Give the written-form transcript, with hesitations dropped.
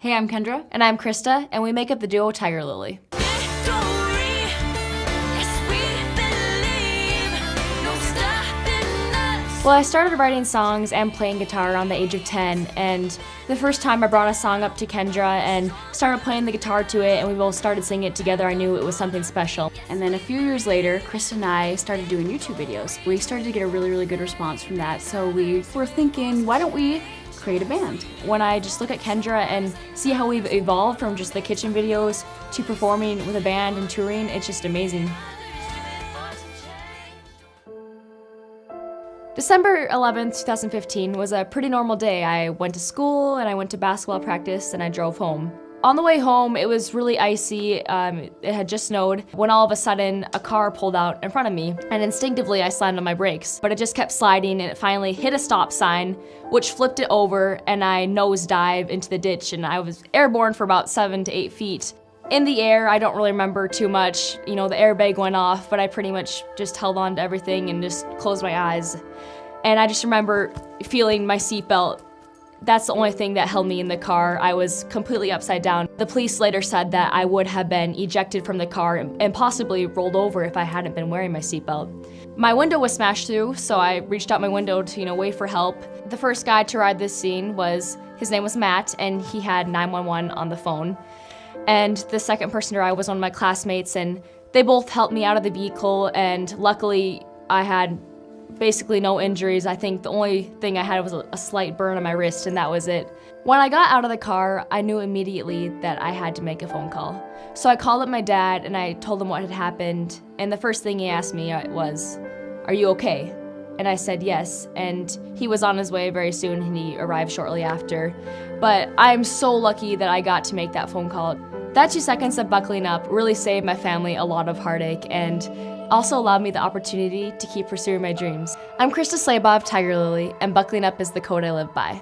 Hey, I'm Kendra. And I'm Krista, and we make up the duo Tigirlily. Well, I started writing songs and playing guitar around the age of 10, and the first time I brought a song up to Kendra and started playing the guitar to it, and we both started singing it together, I knew it was something special. And then a few years later, Krista and I started doing YouTube videos. We started to get a really good response from that, so we were thinking, why don't we create a band? When I just look at Kendra and see how we've evolved from just the kitchen videos to performing with a band and touring, it's just amazing. December 11th, 2015 was a pretty normal day. I went to school and I went to basketball practice and I drove home. On the way home, it was really icy. It had just snowed when all of a sudden a car pulled out in front of me, and instinctively I slammed on my brakes, but it just kept sliding and it finally hit a stop sign, which flipped it over, and I nosedive into the ditch, and I was airborne for about 7 to 8 feet. In the air, I don't really remember too much. You know, the airbag went off, but I pretty much just held on to everything and just closed my eyes. And I just remember feeling my seatbelt. That's the only thing that held me in the car. I was completely upside down. The police later said that I would have been ejected from the car and possibly rolled over if I hadn't been wearing my seatbelt. My window was smashed through, so I reached out my window to, wait for help. The first guy to ride this scene his name was Matt, and he had 911 on the phone. And the second person to ride was one of my classmates, and they both helped me out of the vehicle, and luckily I had basically no injuries. I think the only thing I had was a slight burn on my wrist, and that was it. When I got out of the car, I knew immediately that I had to make a phone call. So I called up my dad and I told him what had happened, and the first thing he asked me was, "Are you okay?" And I said yes, and he was on his way very soon, and he arrived shortly after. But I'm so lucky that I got to make that phone call. That 2 seconds of buckling up really saved my family a lot of heartache and also allowed me the opportunity to keep pursuing my dreams. I'm Krista Slaybaugh of Tigirlily, and buckling up is the code I live by.